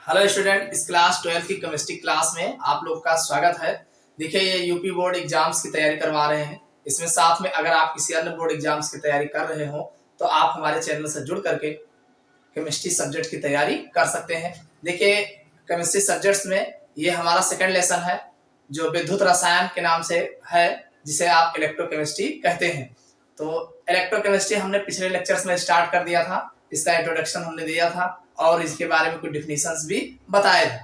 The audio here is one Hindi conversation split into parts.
हेलो स्टूडेंट, इस क्लास 12 की केमिस्ट्री क्लास में आप लोग का स्वागत है। देखिए, ये यूपी बोर्ड एग्जाम्स की तैयारी करवा रहे हैं। इसमें साथ में अगर आप किसी अन्य बोर्ड एग्जाम्स की तैयारी कर रहे हो तो आप हमारे चैनल से जुड़ करके केमिस्ट्री सब्जेक्ट की तैयारी कर सकते हैं। देखिए, केमिस्ट्री सब्जेक्ट्स में ये हमारा सेकंड लेसन है जो विद्युत रसायन के नाम से है, जिसे आप इलेक्ट्रोकेमिस्ट्री कहते हैं। तो इलेक्ट्रोकेमिस्ट्री हमने पिछले लेक्चर्स में स्टार्ट कर दिया था, इसका इंट्रोडक्शन हमने दिया था और इसके बारे में कुछ डिफिनीशंस भी बताए थे।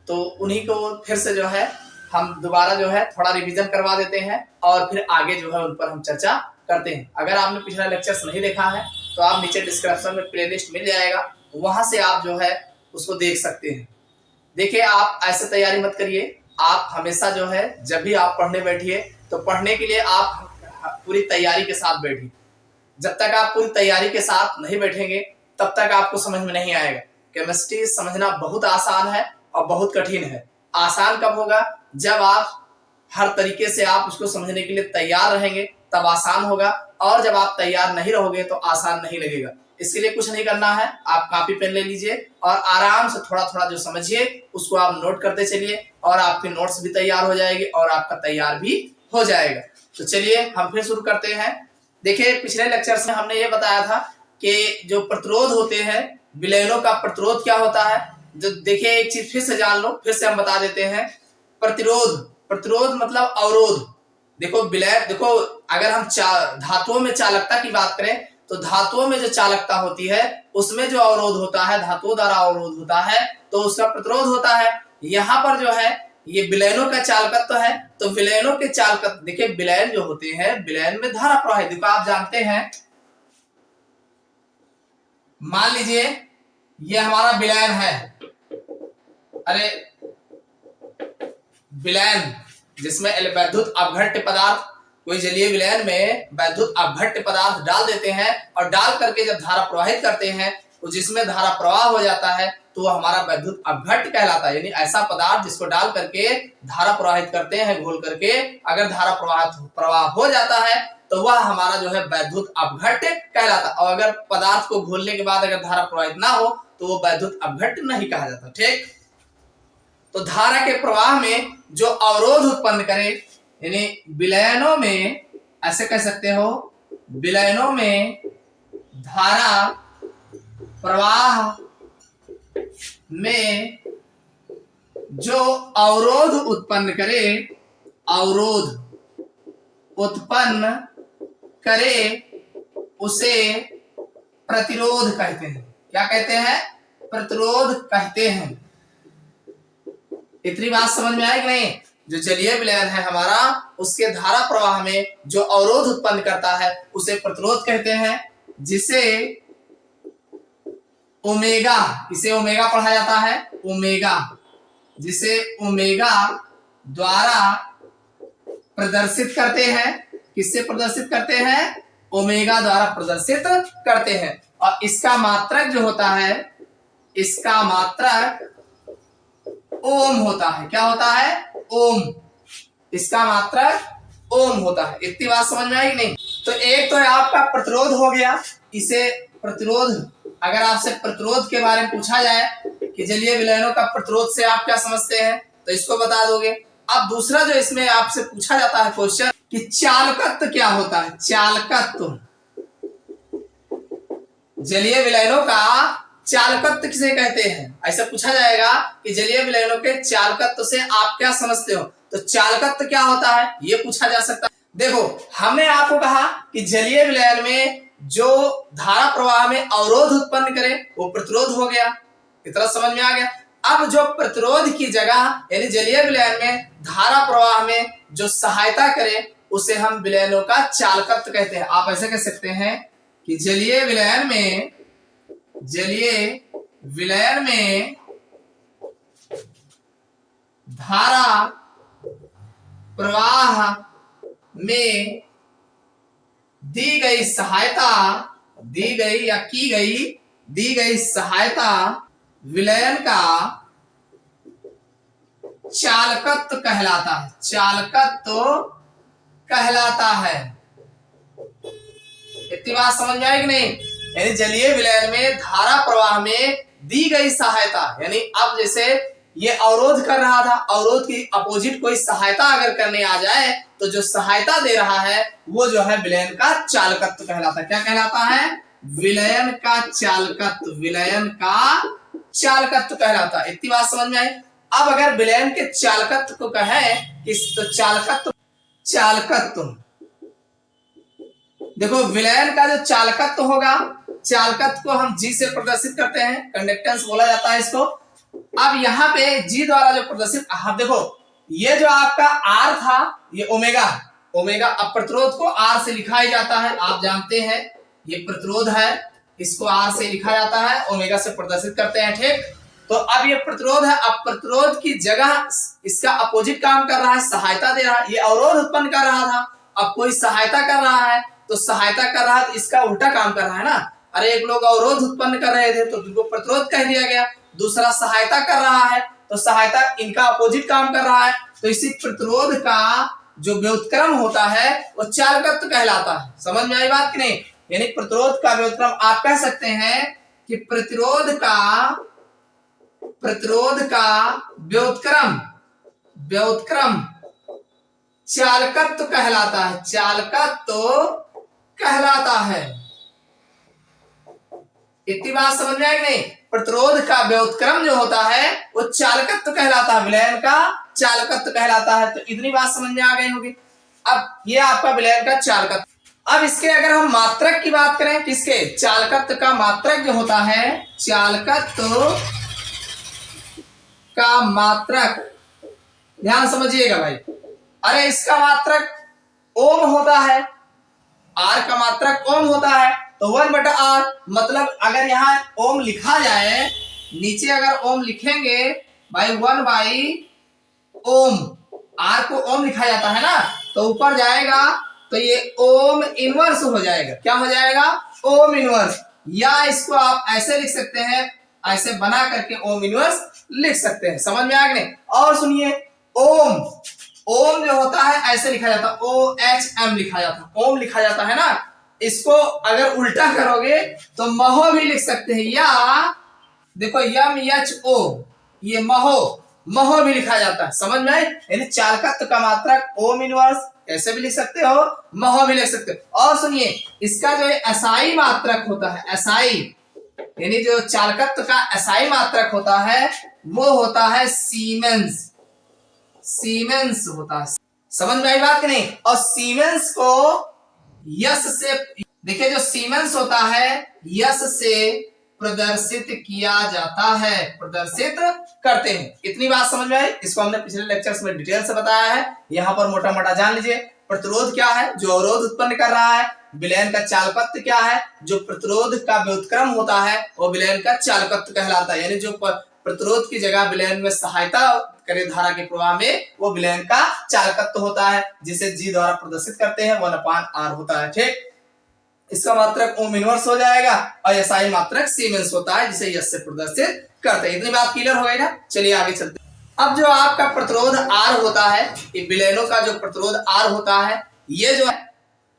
तो उन्हीं को फिर से जो है हम दोबारा जो है थोड़ा रिवीजन करवा देते हैं और फिर आगे जो है उन पर हम चर्चा करते हैं। अगर आपने पिछला लेक्चर्स नहीं देखा है तो आप नीचे डिस्क्रिप्शन में प्लेलिस्ट मिल जाएगा, वहां से आप जो है उसको देख सकते हैं। देखिए, आप ऐसे तैयारी मत करिए। आप हमेशा जो है जब भी आप पढ़ने बैठिए तो पढ़ने के लिए आप पूरी तैयारी के साथ बैठिए। जब तक आप पूरी तैयारी के साथ नहीं बैठेंगे तब तक आपको समझ में नहीं आएगा। केमिस्ट्री समझना बहुत आसान है और बहुत कठिन है। आसान कब होगा? जब आप हर तरीके से आप उसको समझने के लिए तैयार रहेंगे तब आसान होगा, और जब आप तैयार नहीं रहोगे तो आसान नहीं लगेगा। इसके लिए कुछ नहीं करना है, आप कॉपी पेन ले लीजिए और आराम से थोड़ा थोड़ा जो समझिए उसको आप नोट करते चलिए और आपके नोट्स भी तैयार हो जाएगी और आपका तैयार भी हो जाएगा। तो चलिए हम फिर शुरू करते हैं। देखिए, पिछले लेक्चर्स में हमने ये बताया था कि जो प्रतिरोध होते हैं, विलयनों का प्रतिरोध क्या होता है। जो देखिए, एक चीज फिर से जान लो, फिर से हम बता देते हैं। प्रतिरोध, प्रतिरोध मतलब अवरोध। देखो विलयन, देखो अगर हम धातुओं में चालकता की बात करें तो धातुओं में जो चालकता होती है उसमें जो अवरोध होता है, धातुओं द्वारा अवरोध होता है, तो उसका प्रतिरोध होता है। यहाँ पर जो है ये विलयनों का चालकत्व है, तो विलयनों के चालकत्व, देखिए विलयन जो होते हैं, विलयन में धारा प्रवाहित, देखो आप जानते हैं, मान लीजिए ये हमारा विलयन है। अरे विलयन जिसमें वैद्युत अपघट्य पदार्थ, कोई जलीय विलयन में वैद्युत अपघट्य पदार्थ डाल देते हैं और डाल करके जब धारा प्रवाहित करते हैं तो जिसमें धारा प्रवाह हो जाता है तो वो हमारा वैद्युत अपघट्य कहलाता है। यानी ऐसा पदार्थ जिसको डाल करके धारा प्रवाहित करते हैं घोल करके, अगर धारा प्रवाह हो जाता है तो वह हमारा जो है वैद्युत अपघट्य कहलाता है। और अगर पदार्थ को घोलने के बाद अगर धारा प्रवाहित ना हो तो वो वैद्युत अपघट्य नहीं कहा जाता। ठीक, तो धारा के प्रवाह में जो अवरोध उत्पन्न करे, यानी विलयनों में, ऐसे कह सकते हो, विलयनों में धारा प्रवाह में जो अवरोध उत्पन्न करे, अवरोध उत्पन्न करे उसे प्रतिरोध कहते हैं। क्या कहते हैं? प्रतिरोध कहते हैं। इतनी बात समझ में आई कि नहीं? जो जलीय विलयन है हमारा, उसके धारा प्रवाह में जो अवरोध उत्पन्न करता है उसे प्रतिरोध कहते हैं, जिसे ओमेगा, इसे ओमेगा पढ़ा जाता है, ओमेगा, जिसे ओमेगा द्वारा प्रदर्शित करते हैं। किससे प्रदर्शित करते हैं? ओमेगा द्वारा प्रदर्शित करते हैं। और इसका मात्रक जो होता है, इसका मात्रक ओम होता है। क्या होता है? ओम। इसका मात्रक ओम होता है। इतनी बात समझ में आई कि नहीं? तो एक तो आपका प्रतिरोध हो गया। इसे प्रतिरोध, अगर आपसे प्रतिरोध के बारे में पूछा जाए कि जलीय विलयनों का प्रतिरोध से आप क्या समझते हैं तो इसको बता दोगे। अब दूसरा जो इसमें आपसे पूछा जाता है क्वेश्चन कि चालकत्व क्या होता है। चालकत्व, जलीय विलयनों का चालकत्व किसे कहते हैं, ऐसा पूछा जाएगा कि जलीय विलयनों के चालकत्व से आप क्या समझते हो, तो चालकत्व क्या होता है ये पूछा जा सकता है। देखो, हमने आपको कहा कि जलीय विलयन में जो धारा प्रवाह में अवरोध उत्पन्न करे वो प्रतिरोध हो गया। इतना समझ में आ गया। अब जो प्रतिरोध की जगह, यानी जलीय विलयन में धारा प्रवाह में जो सहायता करे उसे हम विलयनों का चालकत्व कहते हैं। आप ऐसे कह सकते हैं कि जलीय विलयन में धारा प्रवाह में दी गई सहायता, दी गई सहायता विलयन का चालकत्व कहलाता है। चालकत्व कहलाता है। इतनी बात समझ में आई कि नहीं? यानी जलीय विलयन में धारा प्रवाह में दी गई सहायता, यानी अब जैसे ये अवरोध कर रहा था, अवरोध की अपोजिट कोई सहायता अगर करने आ जाए तो जो सहायता दे रहा है वो जो है विलयन का चालकत्व कहलाता है। क्या कहलाता है? विलयन का चालकत्व, विलयन का चालकत्व कहलाता है। इतनी बात समझ में आई। अब अगर विलयन के चालकत्व को कहें कि तो चालकत्व देखो, विलयन का जो चालकत्व होगा, चालकत्व को हम जी से प्रदर्शित करते हैं, कंडक्टेंस बोला जाता है इसको। अब यहाँ पे जी द्वारा जो प्रदर्शित, हाँ देखो ये जो आपका आर था ये ओमेगा, ओमेगा अब प्रतिरोध को आर से लिखा ही जाता है, आप जानते हैं ये प्रतिरोध है, इसको आर से लिखा जाता है, ओमेगा से प्रदर्शित करते हैं, ठीक। तो अब ये प्रतिरोध है, अब प्रतिरोध की जगह इसका अपोजिट काम कर रहा है, सहायता दे रहा है। ये अवरोध उत्पन्न कर रहा था, अब कोई सहायता कर रहा है, तो सहायता कर रहा है तो इसका उल्टा काम कर रहा है ना। अरे एक लोग अवरोध उत्पन्न कर रहे थे तो उनको प्रतिरोध कह दिया गया, दूसरा सहायता कर रहा है तो सहायता इनका अपोजिट काम कर रहा है। तो इसी प्रतिरोध का जो व्युत्क्रम होता है वो चालकत्व कहलाता है। समझ में आई बात कि नहीं? यानी प्रतिरोध का व्युत्क्रम आप कह सकते हैं कि प्रतिरोध का व्युत्क्रम चालकत्व कहलाता है, चालकत्व कहलाता है। इतनी बात समझ में आई नहीं? प्रतिरोध का व्युत्क्रम जो होता है वो चालकत्व कहलाता है, विलयन का चालकत्व कहलाता है। तो इतनी बात समझ में आ गई होगी। अब ये आपका विलयन का चालकत्व। अब इसके अगर हम मात्रक की बात करें, किसके? चालकत्व का मात्रक जो होता है, चालकत्व का मात्रक, ध्यान समझिएगा भाई। अरे इसका मात्रक ओम होता है, आर का मात्रक ओम होता है, तो 1/r, मतलब अगर यहाँ ओम लिखा जाए, नीचे अगर ओम लिखेंगे भाई 1/ओम, आर को ओम लिखा जाता है ना, तो ऊपर जाएगा तो ये ओम इनवर्स हो जाएगा। क्या हो जाएगा? Ohm inverse. या इसको आप ऐसे लिख सकते हैं, ऐसे बना करके ओम इनवर्स लिख सकते हैं। समझ में आ गया? और सुनिए, ओम, ओम जो होता है ऐसे लिखा जाता है, OHM लिखा जाता है, ओम लिखा जाता है ना। इसको अगर उल्टा करोगे तो महो भी लिख सकते हैं, या देखो MHO, ये महो भी लिखा जाता है। समझ में आए? यानी चालकत्व का मात्रक ओम इनवर्स ऐसे भी लिख सकते हो, महो भी लिख सकते हो। और सुनिए, इसका जो एसआई मात्रक होता है, एसआई यानी जो चालकत्व का एसआई मात्रक होता है वो होता है सीमेंस, सीमेंस होता है। समझ में आई बात कि नहीं? और सीमेंस को यस से, देखिए जो सीमेंस होता है यस से प्रदर्शित किया जाता है, प्रदर्शित करते हैं। इतनी बात समझ में आई? इसको हमने पिछले लेक्चर्स में डिटेल से बताया है, यहाँ पर मोटा मोटा जान लीजिए। प्रतिरोध क्या है? जो अवरोध उत्पन्न कर रहा है। विलयन का चालकत्व क्या है? जो प्रतिरोध का व्युत्क्रम होता है वो विलयन का चालकत्व कहलाता है, यानी जो प्रतिरोध की जगह विलयन में सहायता करे धारा के प्रवाह में, वो विलयन का चालकत्व होता है, जिसे जी द्वारा प्रदर्शित करते हैं, 1/r होता है, ठीक। इसका मात्रक ओम इनवर्स हो जाएगा और एसआई मात्रक सीमेंस होता है, जिसे यस से प्रदर्शित करते हैं। इतनी बात क्लियर हो गई ना? चलिए आगे चलते हैं। अब जो आपका प्रतिरोध R होता है, ये विलयनों का जो प्रतिरोध R होता है, ये जो है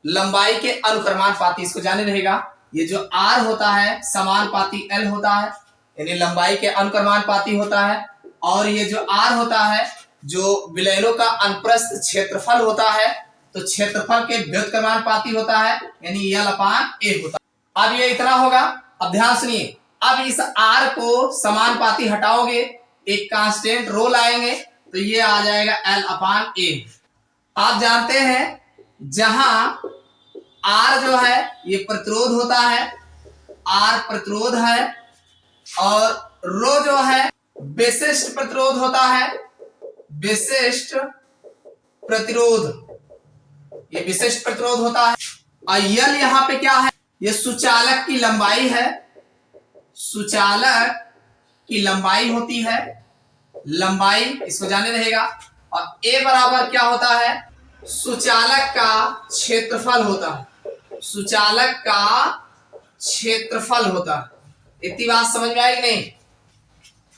लंबाई के अनुक्रमानुपाती, इसको जाने रहेगा। ये जो R होता है समानुपाती L होता है, यानी लंबाई के अनुक्रमानुपाती होता है। और ये जो R होता है जो विलयनों का अनुप्रस्थ क्षेत्रफल होता है, तो क्षेत्रफल के व्युत्क्रमानुपाती होता है, यानी L/A होता है। अब ये इतना होगा। अब ध्यान सुनिए, अब इस R को समानुपाती हटाओगे, एक कांस्टेंट रो लाएंगे, तो ये आ जाएगा L/A। आप जानते हैं जहां R जो है ये प्रतिरोध होता है, R प्रतिरोध है, और रो जो है विशिष्ट प्रतिरोध होता है, विशिष्ट प्रतिरोध, ये विशिष्ट प्रतिरोध होता है। और L यहाँ पे क्या है? ये सुचालक की लंबाई है, सुचालक की लंबाई होती है, लंबाई इसको जाने रहेगा। और A बराबर क्या होता है? सुचालक का क्षेत्रफल होता है, सुचालक का क्षेत्रफल होता है। इतनी बात समझ में आई नहीं?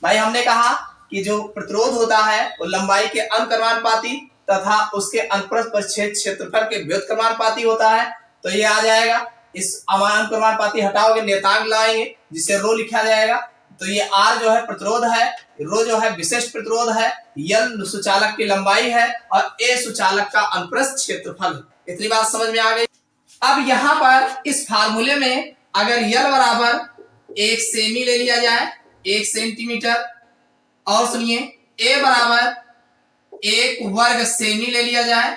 भाई हमने कहा कि जो प्रतिरोध होता है वो लंबाई के अनुक्रमानुपाती तथा उसके अनुप्रस्थ क्षेत्रफल के व्युत्क्रमानुपाती होता है। तो ये आ जाएगा, इस अनुक्रमानुपाती हटाओगे, नियतांक लाएंगे जिसे रो लिखा जाएगा, तो ये R जो है प्रतिरोध है, रो जो है विशिष्ट प्रतिरोध है, L सुचालक की लंबाई है और A सुचालक का अनुप्रस्थ क्षेत्रफल है। इतनी बात समझ में आ गई। अब यहाँ पर इस फार्मूले में अगर L बराबर 1 सेमी ले लिया जाए, 1 सेंटीमीटर, और सुनिए A बराबर 1 वर्ग सेमी ले लिया जाए,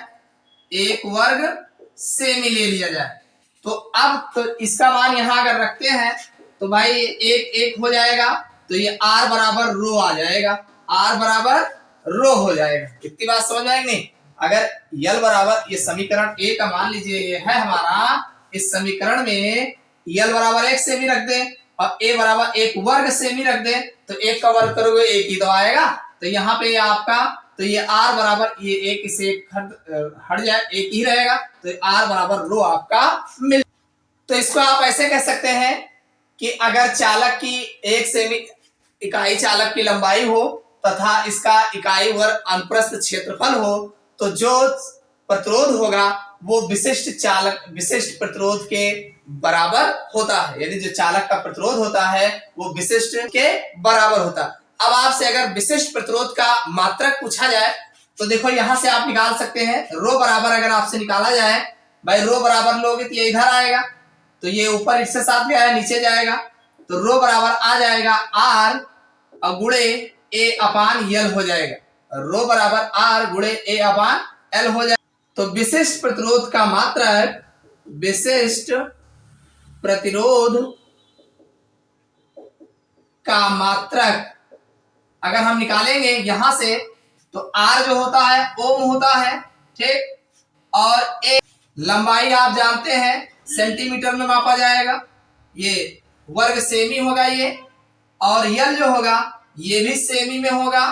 1 वर्ग सेमी ले लिया जाए, तो अब तो इसका मान यहां अगर रखते हैं तो भाई 1 1 हो जाएगा, तो ये R बराबर रो आ जाएगा, R बराबर रो हो जाएगा। इतनी बात समझ में आएगी नहीं? अगर L बराबर, ये समीकरण A का मान लीजिए ये है हमारा, इस समीकरण में L बराबर 1 सेमी रख दे और A बराबर 1 वर्ग सेमी रख दे, तो 1 का वर्ग करोगे 1 ही तो आएगा, तो यहाँ पे आपका, तो ये R बराबर, ये 1 से 1 हट जाए, 1 ही रहेगा, तो R बराबर रो आपका मिल। तो इसको आप ऐसे कह सकते हैं कि अगर चालक की 1 सेमी इकाई चालक की लंबाई हो तथा इसका इकाई वर्ग अनुप्रस्थ क्षेत्रफल हो, तो जो प्रतिरोध होगा वो विशिष्ट प्रतिरोध के बराबर होता है। यदि जो चालक का प्रतिरोध होता है वो विशिष्ट के बराबर होता है। अब आपसे अगर विशिष्ट प्रतिरोध का मात्रक पूछा जाए तो देखो यहां से आप निकाल सकते हैं, रो बराबर अगर आपसे निकाला जाए, भाई रो बराबर लोगे तो ये इधर आएगा, तो ये ऊपर इससे साथ में आया नीचे जाएगा, तो रो बराबर आ जाएगा R और गुणे A अपान L हो जाएगा, रो बराबर R गुणे A अपान L हो जाएगा। तो विशिष्ट प्रतिरोध का मात्रक, विशिष्ट प्रतिरोध का मात्रक अगर हम निकालेंगे यहां से, तो R जो होता है ओम होता है, ठीक, और A लंबाई आप जानते हैं सेंटीमीटर में मापा जाएगा, ये वर्ग सेमी होगा ये, और L जो होगा ये भी सेमी में होगा,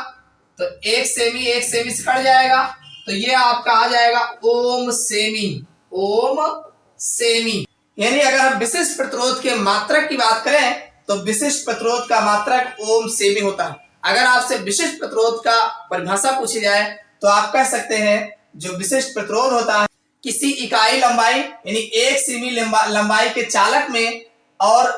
तो 1 सेमी से कट जाएगा, तो ये आपका आ जाएगा ओम सेमी, ओम सेमी। यानी अगर हम विशिष्ट प्रतिरोध के मात्रक की बात करें तो विशिष्ट प्रतिरोध का मात्रक ओम सेमी होता है। अगर आपसे विशिष्ट प्रतिरोध का परिभाषा पूछी जाए तो आप कह सकते हैं जो विशिष्ट प्रतिरोध होता है किसी इकाई लंबाई यानी 1 सेमी लंबाई के चालक में और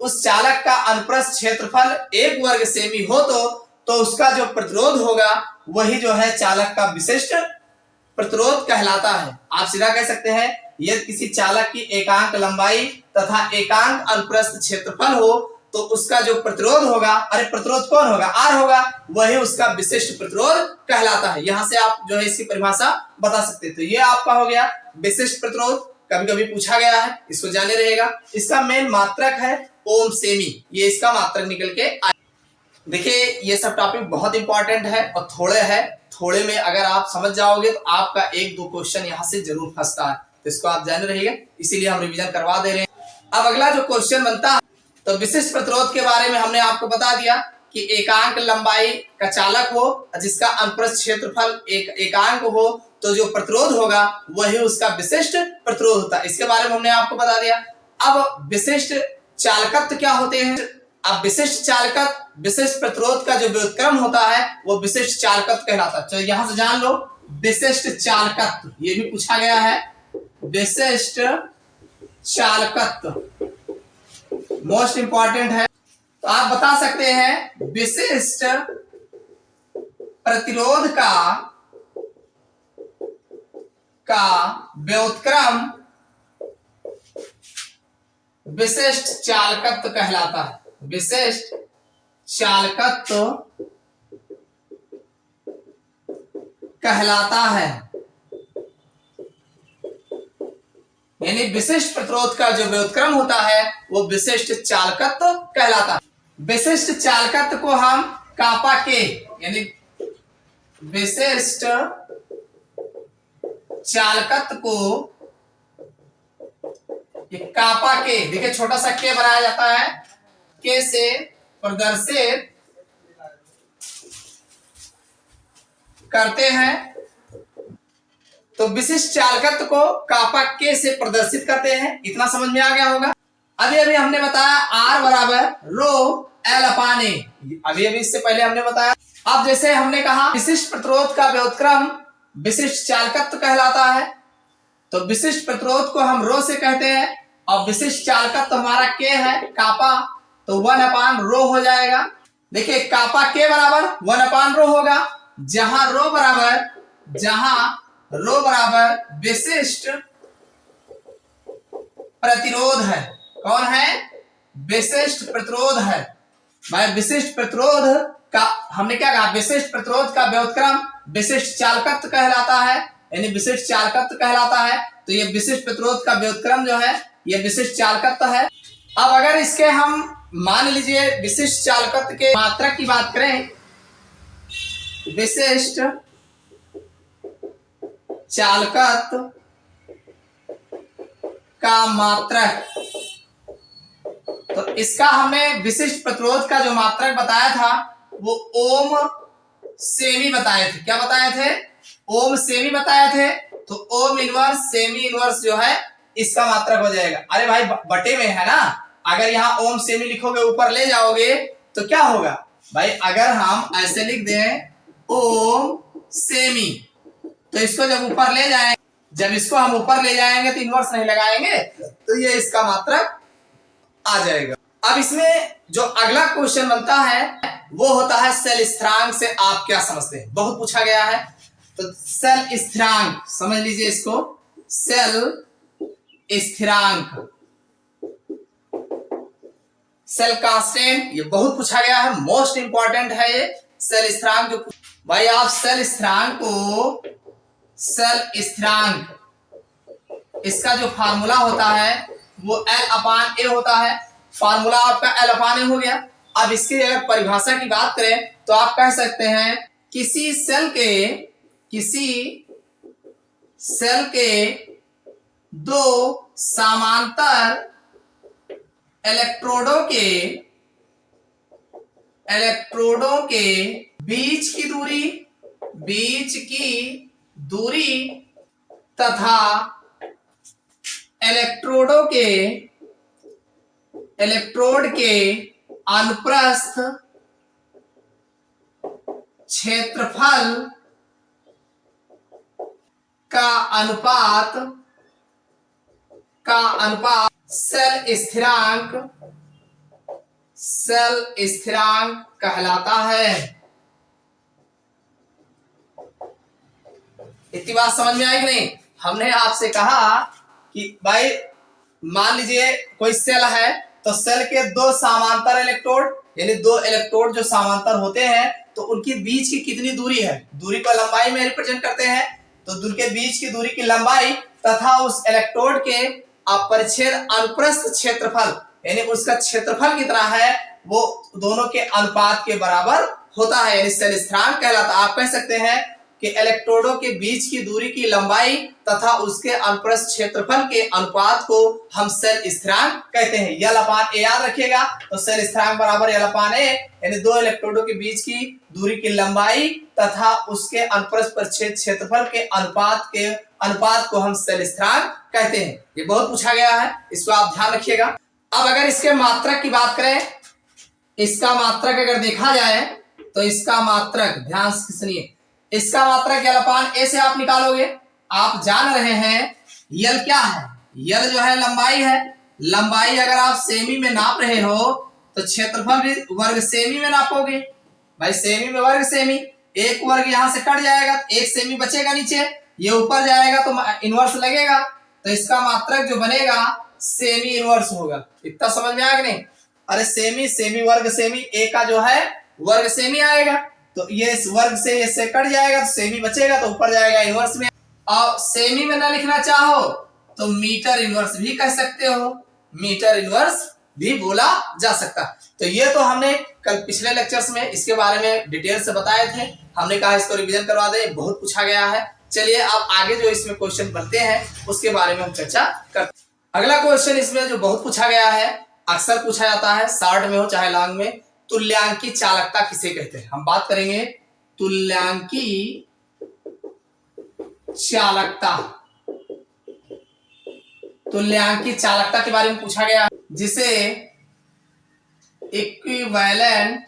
उस चालक का अनुप्रस्थ क्षेत्रफल 1 वर्ग सेमी हो तो उसका जो प्रतिरोध होगा वही जो है चालक का विशिष्ट प्रतिरोध कहलाता है। आप सीधा कह सकते हैं यदि किसी चालक की एकांक लंबाई तथा एकांक अनुप्रस्थ क्षेत्रफल हो तो उसका जो प्रतिरोध होगा, अरे प्रतिरोध कौन होगा, R होगा, वही उसका विशिष्ट प्रतिरोध कहलाता है। यहां से आप जो है इसकी परिभाषा बता सकते हैं। तो ये आपका हो गया विशिष्ट प्रतिरोध, कभी कभी पूछा गया है, इसको जाने रहेगा। इसका मेन मात्रक है ओम सेमी, ये इसका मात्रक निकल के आए। देखिए ये सब टॉपिक बहुत इंपॉर्टेंट है और थोड़े है, थोड़े में अगर आप समझ जाओगे तो आपका 1-2 क्वेश्चन यहाँ से जरूर फंसता है, तो इसको आप जाने रहिएगा, इसीलिए हम रिवीजन करवा दे रहे हैं। अब अगला जो क्वेश्चन बनता है, तो विशिष्ट प्रतिरोध के बारे में हमने आपको बता दिया कि एकांक लंबाई का चालक हो जिसका अनुप्रस्थ क्षेत्रफल एकांक हो तो जो प्रतिरोध होगा वही उसका विशिष्ट प्रतिरोध होता है। इसके बारे में हमने आपको बता दिया। अब विशिष्ट चालकत्व क्या होते हैं? अब विशिष्ट चालकत्व, विशिष्ट प्रतिरोध का जो व्युत्क्रम होता है वो विशिष्ट चालकत्व कहलाता है। तो यहां से जान लो विशिष्ट चालकत्व, ये भी पूछा गया है, विशिष्ट चालकत्व मोस्ट इंपॉर्टेंट है। तो आप बता सकते हैं विशिष्ट प्रतिरोध का व्युत्क्रम विशिष्ट चालकत्व कहलाता है, विशिष्ट चालकत्व कहलाता है। यानी विशिष्ट प्रतिरोध का जो व्युत्क्रम होता है वो विशिष्ट चालकत्व कहलाता है। विशिष्ट चालकत्व को हम कापा के, यानी विशिष्ट चालकत्व को ये कापा के, देखिए छोटा सा के बनाया जाता है, के से प्रदर्शित करते हैं। तो विशिष्ट चालकत्व को कापा के से प्रदर्शित करते हैं, इतना समझ में आ गया होगा। अभी हमने बताया R बराबर रो L अपान A, अभी इससे पहले हमने बताया। अब जैसे हमने कहा विशिष्ट प्रतिरोध का व्युत्क्रम विशिष्ट चालकत्व कहलाता है, तो विशिष्ट प्रतिरोध को हम रो से कहते हैं और विशिष्ट चालकत्व हमारा के है कापा, तो 1/रो हो जाएगा। देखिए कापा के बराबर 1/रो होगा, जहां रो बराबर विशिष्ट प्रतिरोध है। कौन है? विशिष्ट प्रतिरोध है। भाई विशिष्ट प्रतिरोध का हमने क्या कहा? विशिष्ट प्रतिरोध का व्युत्क्रम विशिष्ट चालकत्व कहलाता है, यानी विशिष्ट चालकत्व कहलाता है। तो ये विशिष्ट प्रतिरोध का व्युत्क्रम जो है ये विशिष्ट चालकत्व है। अब अगर इसके हम मान लीजिए विशिष्ट चालकत्व के मात्रक की बात करें, विशिष्ट चालकत्व का मात्रक, तो इसका हमने विशिष्ट प्रतिरोध का जो मात्रक बताया था वो ओम सेमी बताए थे। क्या बताए थे? ओम सेमी बताए थे। तो ओम इनवर्स सेमी इनवर्स जो है इसका मात्रक हो जाएगा। अरे भाई बटे में है ना, अगर यहाँ ओम सेमी लिखोगे ऊपर ले जाओगे तो क्या होगा भाई? अगर हम ऐसे लिख दें ओम सेमी, तो इसको जब ऊपर ले जाएंगे, जब इसको हम ऊपर ले जाएंगे तो इनवर्स नहीं लगाएंगे तो ये इसका मात्रक आ जाएगा। अब इसमें जो अगला क्वेश्चन बनता है वो होता है सेल स्थिरांक से आप क्या समझते हैं? बहुत पूछा गया है। तो सेल स्थिरांक समझ लीजिए इसको, सेल स्थिरांक, सेल कांस्टेंट, ये बहुत पूछा गया है, मोस्ट इंपॉर्टेंट है ये सेल स्थिरांक। जो भाई आप सेल स्थिरांक को, सेल स्थिरांक इसका जो फार्मूला होता है वो L/A होता है। फार्मूला आपका L/A हो गया। अब इसकी अगर परिभाषा की बात करें तो आप कह सकते हैं किसी सेल के दो समांतर इलेक्ट्रोडों के बीच की दूरी तथा इलेक्ट्रोड के अनुप्रस्थ क्षेत्रफल का अनुपात सेल स्थिरांक कहलाता है। इतनी बात समझ में आई कि नहीं? हमने आपसे कहा कि भाई मान लीजिए कोई सेल है, तो सेल के दो समांतर इलेक्ट्रोड, यानी दो इलेक्ट्रोड जो समांतर होते हैं तो उनके बीच की कितनी दूरी है, दूरी को लंबाई में रिप्रेजेंट करते हैं। तो उनके बीच की दूरी की लंबाई तथा उस इलेक्ट्रोड के अपरिच्छेद अनुप्रस्थ क्षेत्रफल, यानी उसका क्षेत्रफल कितना है, वो दोनों के अनुपात के बराबर होता है, यानी सेल स्थिरांक कहलाता है। आप कह सकते हैं कि इलेक्ट्रोडों के बीच की दूरी की लंबाई तथा उसके अनुप्रस्थ क्षेत्रफल के अनुपात को हम सेल स्थिरांक कहते हैं। L/A याद रखिएगा। तो सेल स्थिरांक बराबर L/A, यानी दो इलेक्ट्रोडों के बीच की दूरी की लंबाई तथा उसके अनुप्रस्थ क्षेत्रफल के अनुपात को हम सेल स्थिरांक कहते हैं। ये बहुत पूछा गया है, इसको आप ध्यान रखिएगा। अब अगर इसके मात्रक की बात करें, इसका मात्रक अगर देखा जाए तो इसका मात्रक, ध्यान से सुनिए, इसका मात्रक L/A से आप निकालोगे। आप जान रहे हैं L क्या है? L जो है लंबाई है। लंबाई अगर आप सेमी में नाप रहे हो तो क्षेत्रफल भी वर्ग सेमी में नापोगे। भाई सेमी में वर्ग सेमी, एक वर्ग यहां से कट जाएगा, एक सेमी बचेगा नीचे, ये ऊपर जाएगा तो इनवर्स लगेगा, तो इसका मात्रक जो बनेगा सेमी इनवर्स होगा। इतना समझ में आया कि नहीं? अरे सेमी वर्ग सेमी, ए का जो है वर्ग सेमी आएगा, तो ये इस वर्ग से इससे कट जाएगा तो सेमी बचेगा, तो ऊपर जाएगा इनवर्स में। और सेमी में ना लिखना चाहो तो मीटर इनवर्स भी कह सकते हो, मीटर इनवर्स भी बोला जा सकता। तो ये तो हमने कल पिछले लेक्चर्स में इसके बारे में डिटेल से बताए थे। हमने कहा इसको रिवीजन करवा दे, बहुत पूछा गया है। चलिए अब आगे जो इसमें क्वेश्चन बनते हैं उसके बारे में हम चर्चा करते हैं। अगला क्वेश्चन इसमें जो बहुत पूछा गया है, अक्सर पूछा जाता है, शॉर्ट में हो चाहे लॉन्ग में, तुल्यांकी चालकता किसे कहते हैं? हम बात करेंगे तुल्यांकी चालकता। तुल्यांकी चालकता के बारे में पूछा गया, जिसे इक्विवेलेंट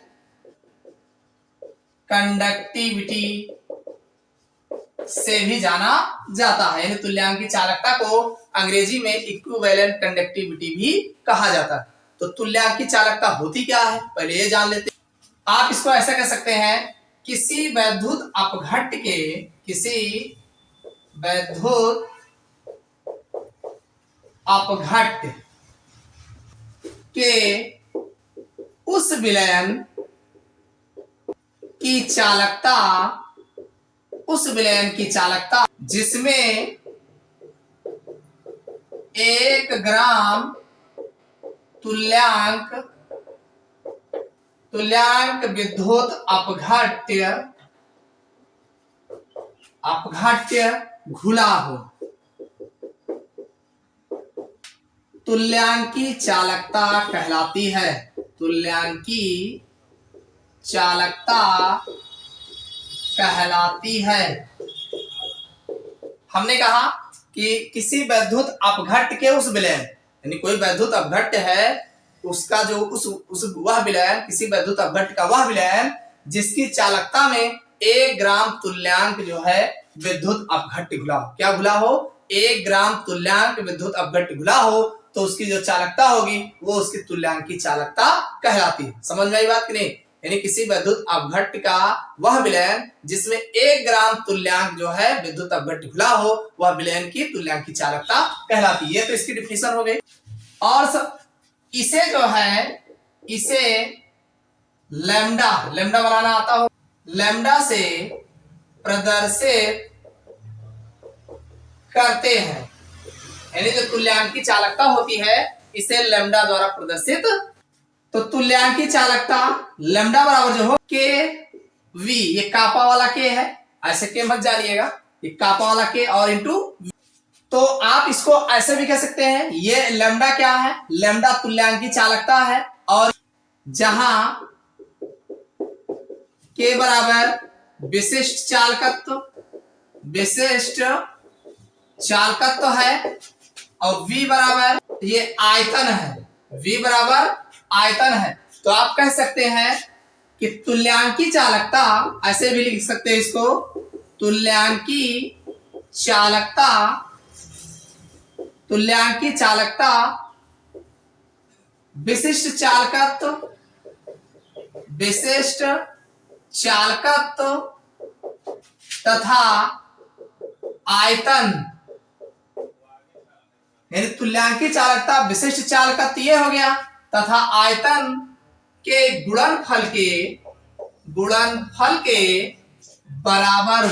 कंडक्टिविटी से भी जाना जाता है, यानी तुल्यांकी चालकता को अंग्रेजी में इक्विवेलेंट कंडक्टिविटी भी कहा जाता है। तो तुल्यांक की चालकता होती क्या है, पहले ये जान लेते हैं। आप इसको ऐसा कह सकते हैं, किसी वैद्युत अपघट्ट के उस विलयन की चालकता जिसमें 1 ग्राम तुल्यांक विद्युत अपघट्य घुला हो, तुल्यांकी चालकता कहलाती है। तुल्यांकी चालकता कहलाती है। हमने कहा कि किसी वैद्युत अपघट्ट के उस विलयन, यानी कोई वैद्युत अपघट्ट है, उसका जो वह विलयन, किसी वैद्युत अपघट्ट का वह विलयन जिसकी चालकता में 1 ग्राम तुल्यांक जो है विद्युत अपघट्ट घुला हो। क्या घुला हो? 1 ग्राम तुल्यांक विद्युत अपघट्ट घुला हो, तो उसकी जो चालकता होगी वो उसकी तुल्यांक की चालकता कहलाती है। समझ में आई बात कि नहीं? यानी किसी विद्युत अपघट्ट का वह विलयन जिसमें 1 ग्राम तुल्यांक जो है विद्युत अपघट्ट घुला हो, वह विलयन की तुल्यांक की चालकता कहलाती है। ये तो इसकी डिफिनेशन हो गई। और इसे जो है, इसे लैम्डा बनाना आता हो, लैम्डा से प्रदर्शित करते हैं। यानी जो तुल्यांक की चालकता होती है इसे लैम्डा द्वारा प्रदर्शित। तो तुल्यांक की चालकता लैम्डा बराबर जो हो के वी, ये कापा वाला के है, ऐसे के मत जानिएगा, ये कापा वाला के और इंटू। तो आप इसको ऐसे भी कह सकते हैं, ये लैम्डा क्या है? लैम्डा तुल्यांक की चालकता है, और जहां के बराबर विशिष्ट चालकत्व है, और V बराबर ये आयतन है, V बराबर आयतन है। तो आप कह सकते हैं कि तुल्यांकी चालकता, ऐसे भी लिख सकते हैं इसको, तुल्यांकी चालकता विशिष्ट चालकत्व तथा आयतन, यानी तुल्यांकी चालकता विशिष्ट चालकत्व ये हो गया, तथा आयतन के गुणनफल के बराबर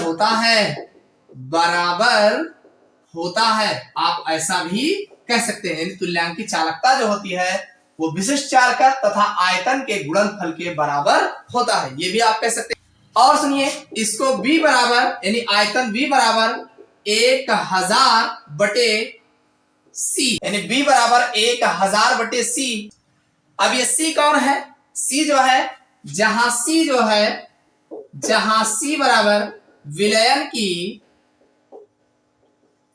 होता है। आप ऐसा भी कह सकते हैं, तुल्यांकी चालकता जो होती है वो विशिष्ट चालकत्व तथा आयतन के गुणनफल के बराबर होता है, ये भी आप कह सकते हैं। और सुनिए, इसको V बराबर, यानी आयतन V बराबर 1000 बटे C, यानी V बराबर 1000 बटे C। अब ये C कौन है? C जो है, जहां C बराबर विलयन की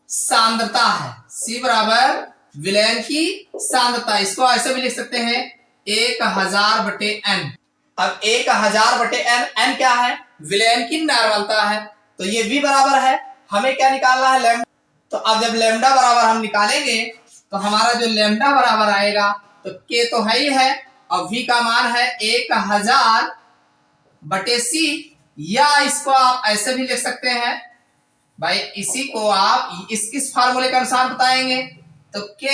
सांद्रता है, C बराबर विलयन की सांद्रता, इसको ऐसे भी लिख सकते हैं 1000 बटे N। अब 1000 बटे N क्या है? विलयन की नॉर्मलता है। तो ये V बराबर है, हमें क्या निकालना है? लैम्डा। तो अब जब लैम्डा बराबर हम निकालेंगे तो हमारा जो लैम्डा बराबर आएगा, तो K तो है ही है, और V का मान है 1000 बटे C, या इसको आप ऐसे भी लिख सकते हैं भाई, इसी को आप इस फार्मूले के अनुसार बताएंगे, तो K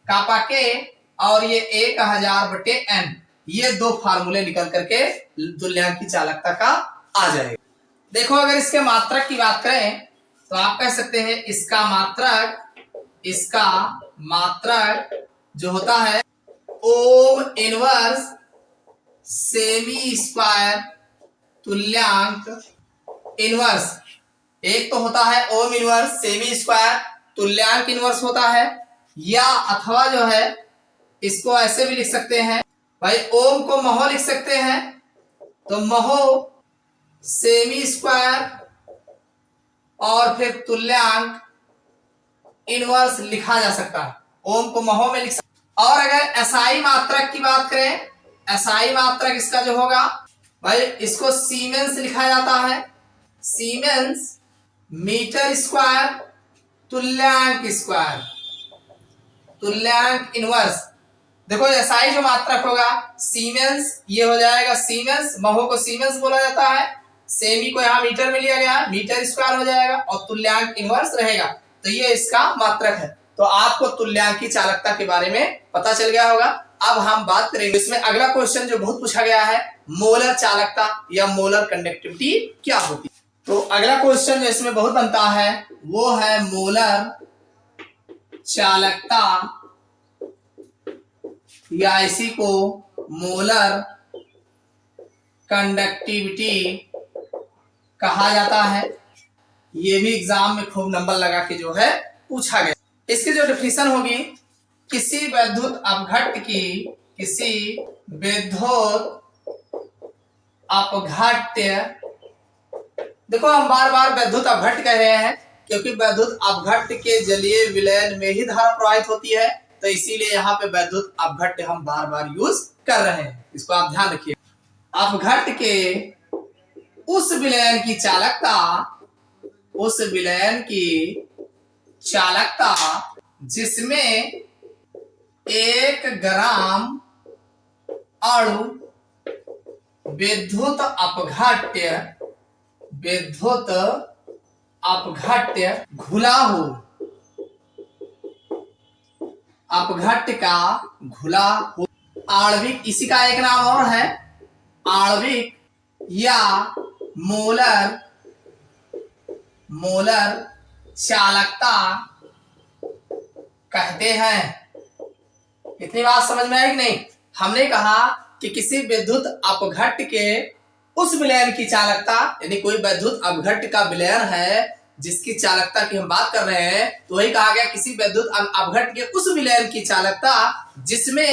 कापा K और ये 1000 बटे N, ये 2 फार्मूले निकल करके तुल्यांक की चालकता का आ जाएगा। देखो, अगर इसके मात्रक की बात करें तो आप कह सकते हैं इसका मात्रक जो होता है ओम इनवर्स सेमी स्क्वायर तुल्यांक इनवर्स। एक तो होता है ओम इनवर्स सेमी स्क्वायर तुल्यांक इनवर्स होता है, या अथवा जो है इसको ऐसे भी लिख सकते हैं भाई, ओम को महो लिख सकते हैं, तो महो सेमी स्क्वायर और फिर तुल्यांक इनवर्स लिखा जा सकता है। ओम को महो में लिख सकते। और अगर एसआई मात्रक की बात करें, एसआई मात्रक इसका जो होगा भाई, इसको सीमेंस लिखा जाता है, सीमेंस मीटर स्क्वायर तुल्यांक इनवर्स। देखो एसआई जो मात्रक होगा सीमेंस, ये हो जाएगा सीमेंस, महो को सीमेंस बोला जाता है, सेमी को यहाँ मीटर में लिया गया, मीटर स्क्वायर हो जाएगा और तुल्यांक इनवर्स रहेगा, तो ये इसका मात्रक है। तो आपको तुल्यांकी चालकता के बारे में पता चल गया होगा। अब हम बात करेंगे इसमें अगला क्वेश्चन जो बहुत पूछा गया है, मोलर चालकता या मोलर कंडक्टिविटी क्या होती है। तो अगला क्वेश्चन जो इसमें बहुत बनता है वो है मोलर चालकता या इसी को मोलर कंडक्टिविटी कहा जाता है। ये भी एग्जाम में खूब नंबर लगा के जो है पूछा गया। इसकी जो डेफिनेशन होगी, किसी विद्युत अपघट्ट की, किसी विद्युत अपघट्य, देखो हम बार बार विद्युत अपघट्ट कह रहे हैं क्योंकि विद्युत अपघट्ट के जलीय विलयन में ही धारा प्रवाहित होती है, तो इसीलिए यहाँ पे विद्युत अपघट्ट हम बार बार यूज कर रहे हैं, इसको आप ध्यान रखिए। अपघट्ट के उस विलयन की चालकता, उस विलयन की चालकता जिसमें 1 ग्राम अणु विद्युत अपघट्य घुला हो, अपघट्य का घुला हो। आणविक, इसी का एक नाम और है आणविक या मोलर चालकता कहते हैं। इतनी बात समझ में आई कि नहीं? हमने कहा कि किसी विद्युत अपघट्ट के उस विलयन की चालकता, यानी कोई विद्युत अपघट्ट का विलयन है जिसकी चालकता की हम बात कर रहे हैं, तो वही कहा गया किसी विद्युत अपघट्ट के उस विलयन की चालकता जिसमें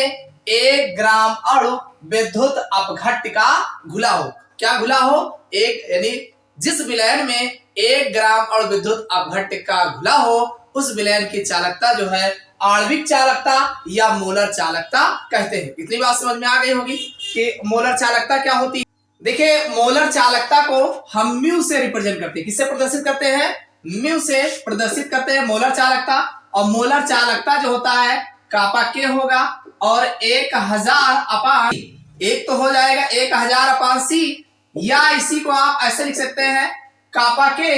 1 ग्राम अणु विद्युत अपघट्ट का घुला हो। क्या घुला हो? एक, यानी जिस विलयन में 1 ग्राम अणु विद्युत अपघट्ट का घुला हो, उस विलयन की चालकता जो है आणविक चालकता या मोलर चालकता कहते हैं। इतनी बात समझ में आ गई होगी कि मोलर चालकता क्या होती है। देखिए, मोलर चालकता को हम म्यू से रिप्रेजेंट करते हैं। किससे प्रदर्शित करते हैं? म्यू से प्रदर्शित करते हैं मोलर चालकता। और मोलर चालकता जो होता है कापा के होगा और 1000 अपान, एक तो हो जाएगा 1000 अपान सी, या इसी को आप ऐसे लिख सकते हैं कापा के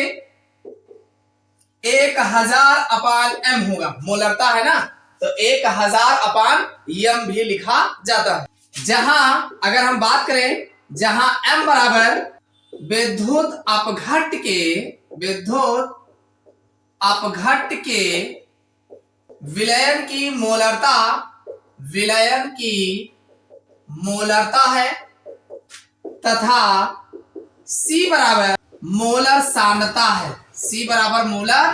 1000 अपान एम होगा। मोलरता है ना, तो 1000 अपान एम भी लिखा जाता है। जहां अगर हम बात करें, जहां m बराबर विद्युत अपघट्ट के विलयन की मोलरता है तथा c बराबर मोलर सांद्रता है। c बराबर मोलर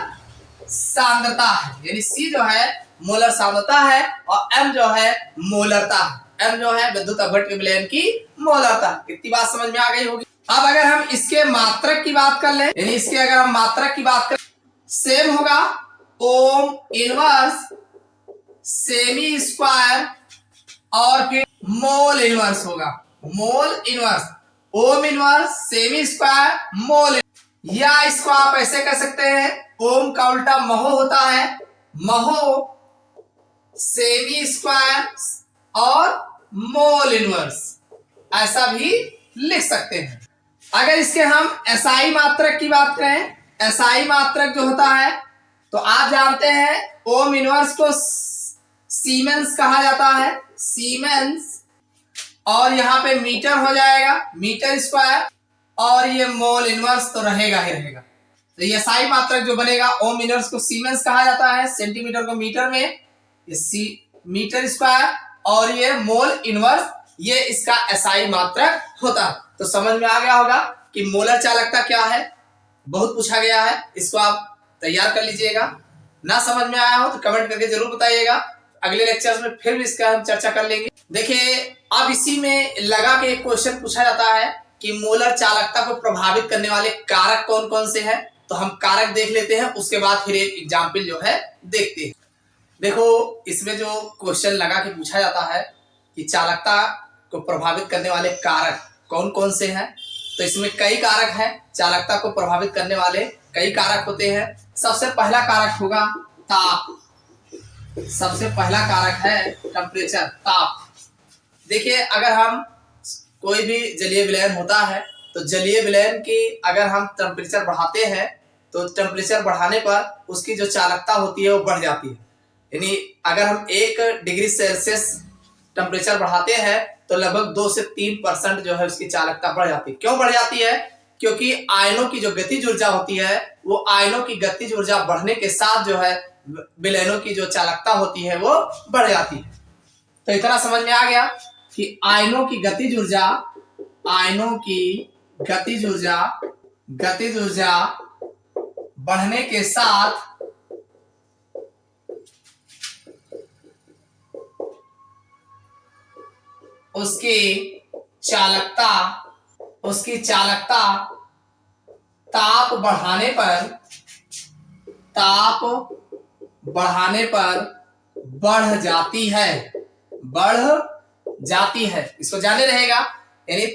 सांद्रता है, यानी c जो है मोलर सांद्रता है और m जो है मोलरता है। m जो है विद्युत अपघट्ट के विलयन की मोलरता। इतनी बात समझ में आ गई होगी। अब अगर हम इसके मात्रक की बात कर ले, यानी इसके अगर हम मात्रक की बात करें, सेम होगा ओम इनवर्स, सेमी स्क्वायर और फिर मोल इनवर्स होगा। Mole inverse, ohm inverse, semi square, mole. या इसको आप ऐसे कह सकते हैं, ओम का उल्टा महो होता है, महो सेमी स्क्वायर और मोल इनवर्स, ऐसा भी लिख सकते हैं। अगर इसके हम एसआई मात्रक की बात करें, एसआई मात्रक जो होता है तो आप जानते हैं ओम इनवर्स को सीमेंस कहा जाता है, सीमेंस, और यहाँ पे मीटर हो जाएगा, मीटर स्क्वायर, और ये मोल इनवर्स तो रहेगा ही रहेगा। तो ये एसआई मात्रक जो बनेगा, ओम इनवर्स को सीमेंस कहा जाता है, सेंटीमीटर को मीटर में, ये मीटर स्क्वायर, और ये मोल इनवर्स, ये इसका एसआई मात्रक होता है। तो समझ में आ गया होगा कि मोलर चालकता क्या है, बहुत पूछा गया है, इसको आप तैयार कर लीजिएगा। ना समझ में आया हो तो कमेंट करके जरूर बताइएगा, अगले लेक्चर्स में फिर भी इसका हम चर्चा कर लेंगे। देखिए, अब इसी में लगा के एक क्वेश्चन पूछा जाता है कि मोलर चालकता को प्रभावित करने वाले कारक कौन कौन से हैं। तो हम कारक देख लेते हैं, उसके बाद फिर एक एग्जाम्पल जो है देखते हैं। देखो, इसमें जो क्वेश्चन लगा के पूछा जाता है कि चालकता को प्रभावित करने वाले कारक कौन कौन से हैं, तो इसमें कई कारक हैं। चालकता को प्रभावित करने वाले कई कारक होते हैं। सबसे पहला कारक होगा ताप। सबसे पहला कारक है टेम्परेचर, ताप। देखिए, अगर हम कोई भी जलीय विलयन होता है तो जलीय विलयन की अगर हम टेम्परेचर बढ़ाते हैं तो टेम्परेचर बढ़ाने पर उसकी जो चालकता होती है वो बढ़ जाती है। यानी अगर हम 1 डिग्री सेल्सियस टेम्परेचर बढ़ाते हैं तो लगभग 2 से 3% जो है उसकी चालकता बढ़ जाती है। क्यों बढ़ जाती है? क्योंकि आयनों की जो गतिज ऊर्जा होती है वो आयनों की गतिज ऊर्जा बढ़ने के साथ जो है विलयनों की जो चालकता होती है वो बढ़ जाती है। तो इतना समझ में आ गया कि आयनों की गतिज ऊर्जा, आयनों की गतिज ऊर्जा बढ़ने के साथ उसकी चालकता ताप बढ़ाने पर बढ़ जाती है। इसको जाने रहेगा। यानी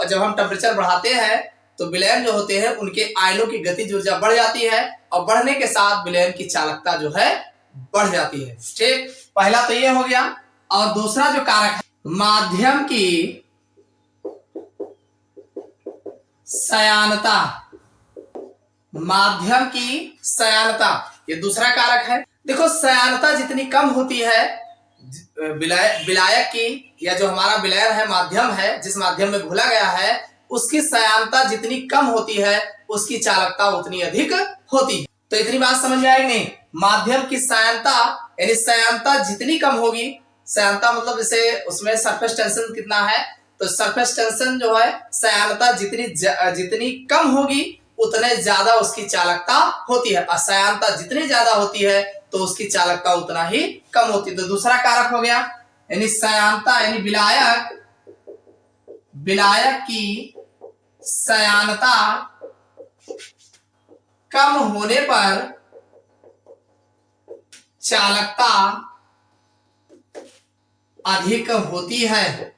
जब हम टेम्परेचर बढ़ाते हैं तो विलयन जो होते हैं उनके आयनों की गतिज ऊर्जा बढ़ जाती है और बढ़ने के साथ विलयन की चालकता जो है बढ़ जाती है। ठीक, पहला तो ये हो गया। और दूसरा जो कारक है माध्यम की सयानता, ये दूसरा कारक है। देखो, सयानता जितनी कम होती है विलायक की, या जो हमारा विलयन है, माध्यम है, जिस माध्यम में घुला गया है, उसकी सयानता जितनी कम होती है उसकी चालकता उतनी अधिक होती है। तो इतनी बात समझ में आएगी नहीं? माध्यम की सयानता, यानी सयानता जितनी कम होगी, सयानता मतलब जैसे उसमें सरफेस टेंशन कितना है, तो सरफेस टेंशन जो है सयानता जितनी कम होगी उतने ज्यादा उसकी चालकता होती है, और सयानता जितनी ज्यादा होती है तो उसकी चालकता उतना ही कम होती है। तो दूसरा कारक हो गया, यानी सयानता, यानी विलायक की सयानता कम होने पर चालकता अधिक होती है।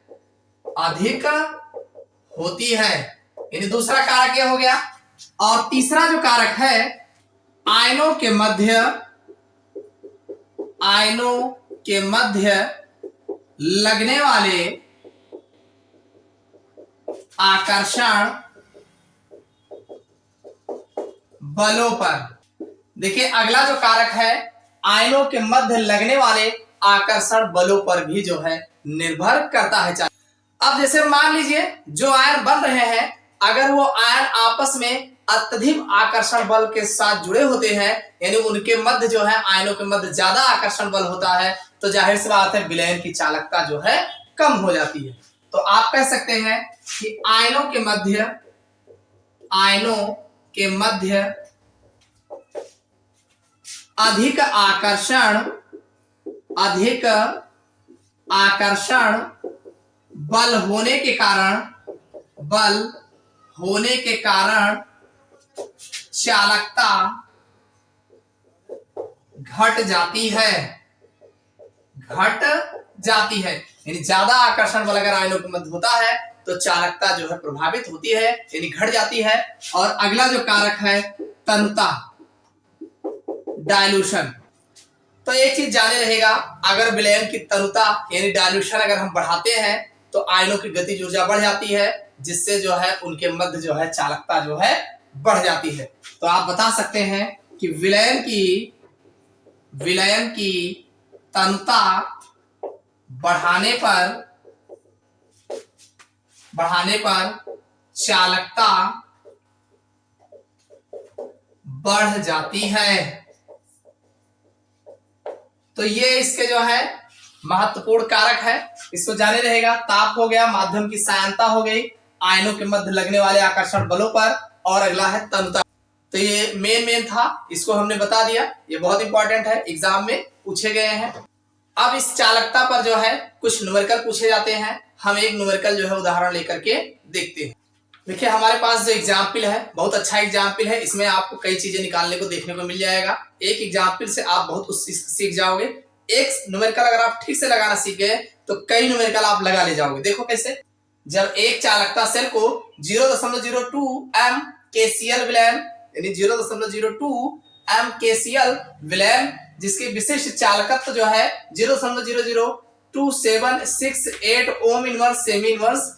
यानी दूसरा कारक ये हो गया। और तीसरा जो कारक है आयनों के मध्य लगने वाले आकर्षण बलों पर। देखिए, अगला जो कारक है आयनों के मध्य लगने वाले आकर्षण बलों पर भी जो है निर्भर करता है। अब जैसे मान लीजिए जो आयन बन रहे हैं, अगर वो आयन आपस में अत्यधिक आकर्षण बल के साथ जुड़े होते हैं, यानी उनके मध्य जो है आयनों के मध्य ज्यादा आकर्षण बल होता है, तो जाहिर सी बात है विलयन की चालकता जो है कम हो जाती है। तो आप कह सकते हैं कि आयनों के मध्य अधिक आकर्षण बल होने के कारण चालकता घट जाती है। यानी ज्यादा आकर्षण बल अगर आयनों के मध्य होता है तो चालकता जो है प्रभावित होती है, यानी घट जाती है। और अगला जो कारक है तनुता, डायल्यूशन। तो एक चीज जाने रहेगा, अगर विलयन की तनुता यानी डायल्यूशन अगर हम बढ़ाते हैं तो आयनों की गतिज ऊर्जा बढ़ जाती है, जिससे जो है उनके मध्य जो है चालकता जो है बढ़ जाती है। तो आप बता सकते हैं कि विलयन की तनुता बढ़ाने पर चालकता बढ़ जाती है। तो ये इसके जो है महत्वपूर्ण कारक है, इसको जाने रहेगा। ताप हो गया, माध्यम की सयानता हो गई, आयनों के मध्य लगने वाले आकर्षण बलों पर, और अगला है तनुता। तो ये मेन था, इसको हमने बता दिया। ये बहुत इंपॉर्टेंट है, एग्जाम में पूछे गए हैं। अब इस चालकता पर जो है कुछ न्यूमेरिकल पूछे जाते हैं। हम एक न्यूमेरिकल जो है उदाहरण लेकर के देखते हैं। देखिए, हमारे पास जो एग्जाम्पल है बहुत अच्छा एग्जाम्पल है। इसमें आपको कई चीजें निकालने को देखने को मिल जाएगा। एक एग्जाम्पल से आप बहुत कुछ सीख जाओगे। एक न्यूमेरिकल अगर आप ठीक से लगाना सीख गए तो कई न्यूमेरिकल आप लगा ले जाओगे। देखो कैसे, जब एक चालकता सेल को 0.02 एम KCl विलयन, यानी 0.02 एम KCl विलयन जिसकी विशिष्ट चालकत्व जो है 0.00278 ओम इनवर्स सेमी इनवर्स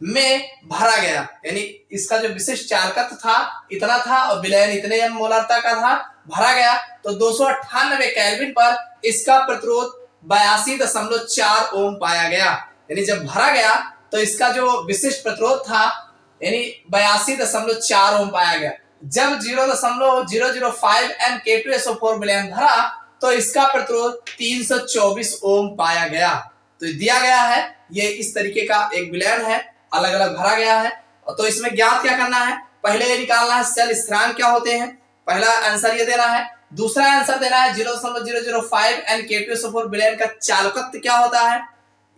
में भरा गया। यानी इसका जो विशिष्ट चालकत्व था इतना था और विलयन इतने एम मोलारता का था, भरा गया तो 298 केल्विन पर इसका प्रतिरोध 82.4 ओम पाया गया। यानी जब भरा गया तो इसका जो विशिष्ट प्रतिरोध था यानी 82.4 ओम पाया गया। जब 0.005 एन K2SO4 विलयन भरा तो इसका प्रतिरोध 324 ओम पाया गया। तो दिया गया है, ये इस तरीके का एक विलयन है, अलग अलग भरा गया है। तो इसमें ज्ञात क्या करना है, पहले ये निकालना है सेल स्थिरांक क्या होते हैं, पहला आंसर ये देना है। दूसरा आंसर देना है 0.005 एन K2SO4 विलयन का चालकत्व क्या होता है,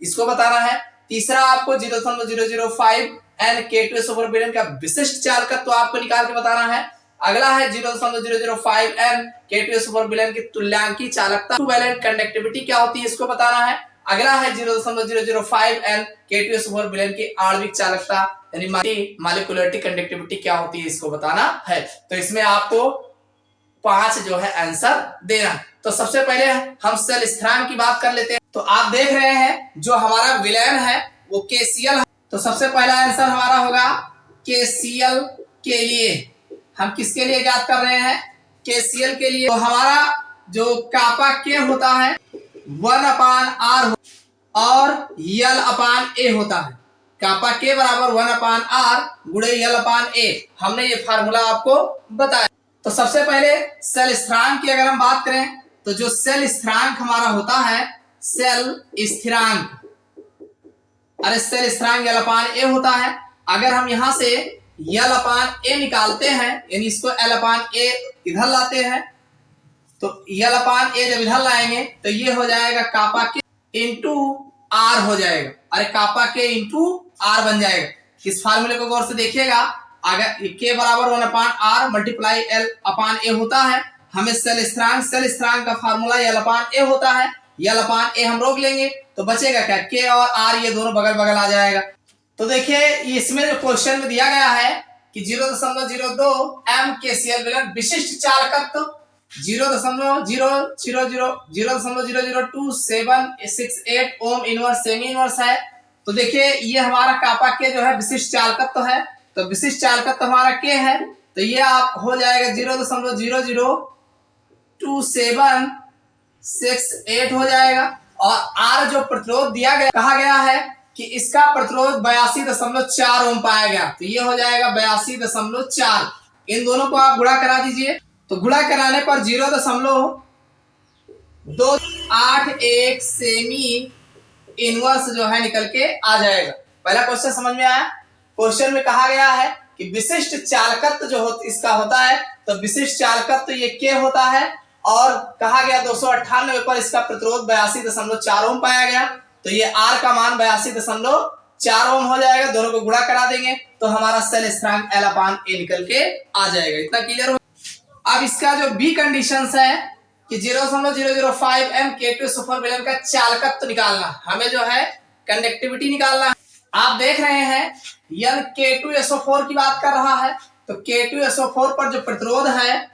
इसको बताना है। तीसरा आपको 0.005 एन K2SO4 विलयन का विशिष्ट चालकत्व आपको निकाल के बताना है। अगला है 0.005 एन K2SO4 विलयन की तुल्यांकी चालकता वैलेंट कंडक्टिविटी क्या होती है, इसको बताना है। अगला है 0.005 एन K2SO4 विलयन की आणविक चालकता यानी मॉलिक्यूलरिटी कंडक्टिविटी क्या होती है, इसको बताना है। तो इसमें आपको 5 जो है आंसर देना। तो सबसे पहले हम सेल स्थिरांक की बात कर लेते हैं। तो आप देख रहे हैं जो हमारा विलयन है वो KCl है। तो सबसे पहला आंसर हमारा होगा KCl के लिए। हम किसके लिए ज्ञात कर रहे हैं, KCl के लिए। तो हमारा जो कापा K होता है 1/R और L/A होता है। कापा K बराबर 1/R गुणे L/A। हमने ये फार्मूला आपको बताया। तो सबसे पहले सेल स्थिरांक की अगर हम बात करें तो जो सेल स्थिरांक हमारा होता है सेल स्थिरांक, अरे सेल स्थिरांक L/A होता है। अगर हम यहां से L/A निकालते हैं यानी इसको L/A इधर लाते हैं तो L/A जब इधर लाएंगे तो ये हो जाएगा कापा K इंटू R हो जाएगा। अरे कापा K इंटू R बन जाएगा। इस फार्मूले को गौर से देखिएगा, अगर K बराबर 1/R मल्टीप्लाई L/A होता है। हमें सेल स्थिरांक का फार्मूला L/A होता है। L/A हम रोक लेंगे तो बचेगा क्या, K और R ये दोनों बगल बगल आ जाएगा। तो देखिए इसमें जो क्वेश्चन में दिया गया है कि 0.02 m KCl विलयन विशिष्ट चालकत्व 0.00278 ओम इनवर्स सेमी इनवर्स है। तो देखिए ये हमारा कापा के जो है विशिष्ट चालकत्व है। तो विशिष्ट चालकत्व हमारा के है तो ये आप हो जाएगा 0.00278 हो जाएगा। और R जो प्रतिरोध दिया गया, कहा गया है कि इसका प्रतिरोध 82.4 ओम पाया गया। तो ये हो जाएगा 82.4। इन दोनों को आप गुणा करा दीजिए। तो गुणा कराने पर 0.281 सेमी इनवर्स जो है निकल के आ जाएगा। पहला क्वेश्चन समझ में आया। क्वेश्चन में कहा गया है कि विशिष्ट चालकत्व जो इसका होता है, तो विशिष्ट चालकत्व ये के होता है और कहा गया 298 पर इसका प्रतिरोध 82.4 ओम पाया गया। तो ये R का मान 82.4 ओम हो जाएगा। दोनों को गुणा करा देंगे तो हमारा सेल स्थिरांक L/A निकल के आ जाएगा। इतना क्लियर हो। अब इसका जो बी कंडीशंस है कि 0.005 m K2SO4 विलयन का चालकत्व निकालना, हमें जो है कंडक्टिविटी निकालना है। आप देख रहे हैं यन K2SO4 की बात कर रहा है। तो K2SO4 पर जो प्रतिरोध है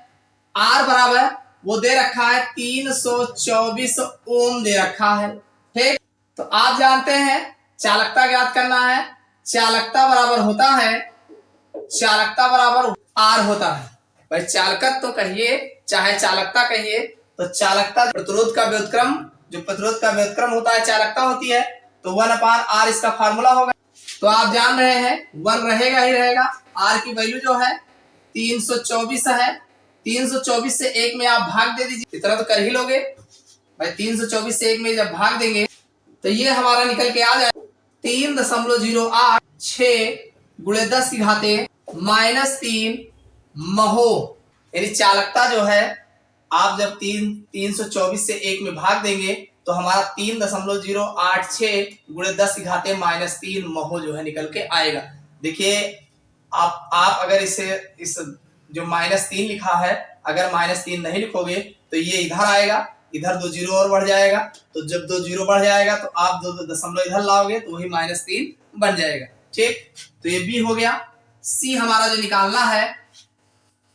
R बराबर वो दे रखा है 324 ओम दे रखा है। ठीक, तो आप जानते हैं चालकता ज्ञात करना है। चालकता बराबर होता है, चालकता बराबर R होता है। भाई चालकत्व तो कहिए चाहे चालकता कहिए, तो चालकता प्रतिरोध का व्युत्क्रम, जो प्रतिरोध का व्युत्क्रम होता है चालकता होती है। तो 1/R इसका फार्मूला होगा। तो आप जान रहे हैं 1 रहेगा ही रहेगा। R की वैल्यू जो है 324 है। 324 से 1 में आप भाग दे दीजिए, इतना तो कर ही लोगे भाई। 324 से 1 में जब भाग देंगे तो ये हमारा निकल के आ जाए 3.086 गुणे 10 की घाते -3 महो। यानी चालकता जो है आप जब 324 से 1 में भाग देंगे तो हमारा 3.086 गुणे 10 की घाते -3 महो जो है निकल के आएगा। देखिए आप अगर इस जो -3 लिखा है, अगर -3 नहीं लिखोगे तो ये इधर आएगा, इधर 2 जीरो और बढ़ जाएगा। तो जब 2 जीरो बढ़ जाएगा तो आप 2 दशमलव इधर लाओगे तो वही -3 बन जाएगा। ठीक, तो ये बी हो गया। सी हमारा जो निकालना है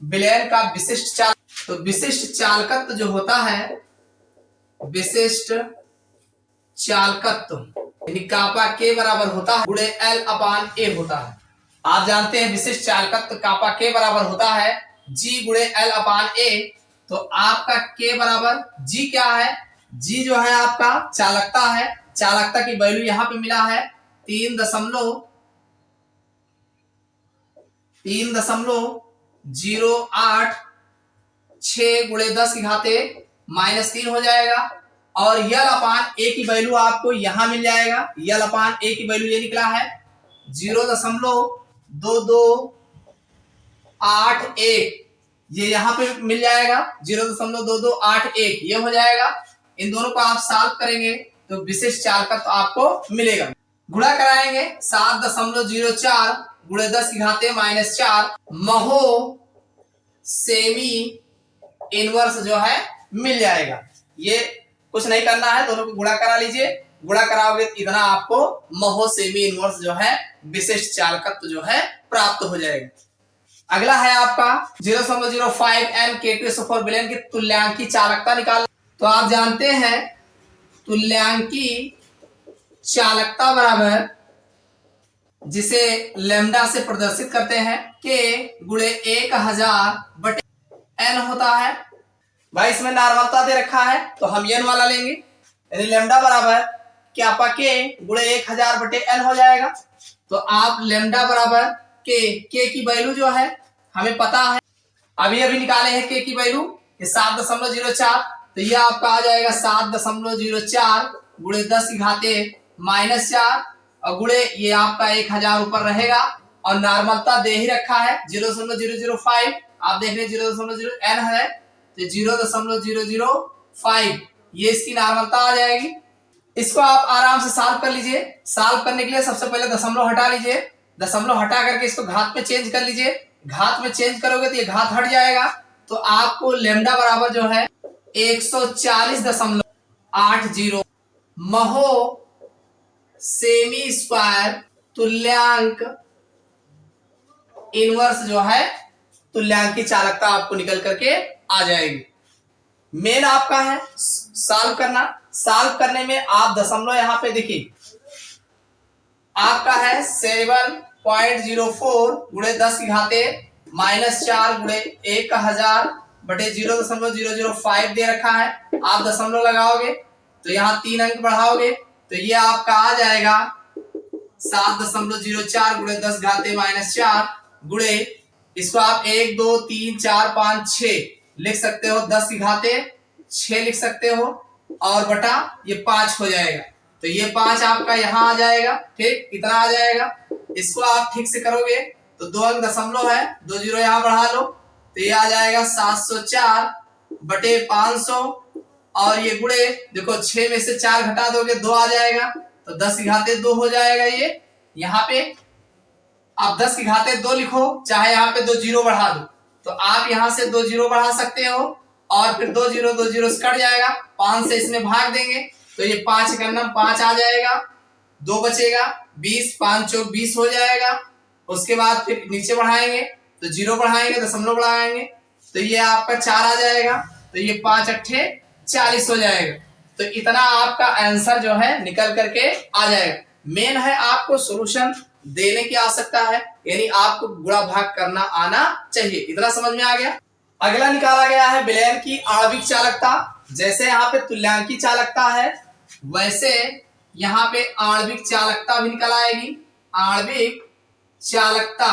विलयन का विशिष्ट चाल। तो विशिष्ट चालकत्व जो होता है विशिष्ट चालकत्व, यानी कापा के बराबर होता है गुणे L अपान ए होता है। आप जानते हैं विशिष्ट चालकत्व कापा के बराबर होता है G गुणे L अपान ए। तो आपका के बराबर G क्या है? G जो है आपका चालकता है। चालकता की वैल्यू यहां पे मिला है 3.086 गुणे 10 की घाते -3 हो जाएगा। और यल अपान ए की वैल्यू आपको यहां मिल जाएगा। यल अपान ए की वैल्यू ये निकला है 0.2281, ये यहां पे मिल जाएगा 0.2281 ये हो जाएगा। इन दोनों को आप सॉल्व करेंगे तो विशिष्ट चालकत्व तो आपको मिलेगा। गुणा कराएंगे 7.04 गुणे 10 की घाते -4 महो सेमी इनवर्स जो है मिल जाएगा। ये कुछ नहीं करना है, दोनों को गुणा करा लीजिए। गुणा कराओगे तो इतना आपको महो सेमी इनवर्स जो है विशिष्ट चालकत्व जो है प्राप्त हो जाएगा। अगला है आपका 0.05 n K2SO4 विलयन की तुल्यांकी चालकता निकाल। तो आप जानते हैं तुल्यांकी चालकता बराबर, जिसे लैम्डा से प्रदर्शित करते हैं, K गुणे 1000/n होता है। भाई इसमें नॉर्मलता दे रखा है तो हम n वाला लेंगे, यानी लैम्डा बराबर क्या आपका K गुणे 1000/n हो जाएगा। तो आप लैम्डा बराबर K की वैल्यू जो है हमें पता है, अभी निकाले हैं K की वैल्यू 7.04। तो ये आपका आ जाएगा 7.04 गुणे 10 की घाते -4 और गुणे ये आपका 1000 ऊपर रहेगा और नॉर्मलता दे ही रखा है 0.005। आप देख रहे 0.0 n है तो 0.005 ये इसकी नॉर्मलता आ जाएगी। इसको आप आराम से सॉल्व कर लीजिए। सॉल्व करने के लिए सबसे पहले दशमलव हटा लीजिए। दशमलव हटा करके इसको घात में चेंज कर लीजिए। घात में चेंज करोगे तो ये घात हट जाएगा। तो आपको लैम्डा बराबर जो है 140.80 महो सेमी स्क्वायर तुल्यांक इनवर्स जो है तुल्यांकी चालकता आपको निकल करके आ जाएगी। मेन आपका है सॉल्व करना। सॉल्व करने में आप दशमलव यहां पे देखिए आपका है 7.04 गुणे 10 की घाते -4 गुणे 1000/0.005 दे रखा है। आप दशमलव लगाओगे तो यहाँ 3 अंक बढ़ाओगे तो ये आपका आ जाएगा 7.04 गुणे 10 घाते -4 गुणे, इसको आप 1 2 3 4 5 6 लिख सकते हो, 10 की घाते 6 लिख सकते हो और बटा ये 5 हो जाएगा। तो ये 5 आपका यहाँ आ जाएगा, ठीक इतना आ जाएगा। इसको आप ठीक से करोगे तो 2 अंक दशमलव है, 2 जीरो यहाँ बढ़ा लो तो ये आ जाएगा 704/500 और ये गुणे देखो 6 में से 4 घटा दोगे 2 आ जाएगा तो 10 की घाते 2 हो जाएगा। ये यहाँ पे आप 10 की घाते 2 लिखो, चाहे यहाँ पे 2 जीरो बढ़ा दो तो आप यहाँ से 2 जीरो बढ़ा सकते हो और फिर 2 जीरो से कट जाएगा, 5 से इसमें भाग देंगे तो ये 5 एकम 5 आ जाएगा, 2 बचेगा 20, 5 चौक 20 हो जाएगा। उसके बाद फिर नीचे बढ़ाएंगे तो जीरो बढ़ाएंगे, दशमलव बढ़ाएंगे तो ये आपका 4 आ जाएगा। तो ये 5 अट्ठे 40 हो जाएगा। तो इतना आपका आंसर जो है निकल करके आ जाएगा। मेन है आपको सॉल्यूशन देने की आवश्यकता है, यानी आपको गुणा भाग करना आना चाहिए। इतना समझ में आ गया। अगला निकाला गया है विलयन की आणविक चालकता। जैसे यहाँ पे तुल्यांकी चालकता है वैसे यहाँ पे आणविक चालकता भी निकल आएगी। आणविक चालकता,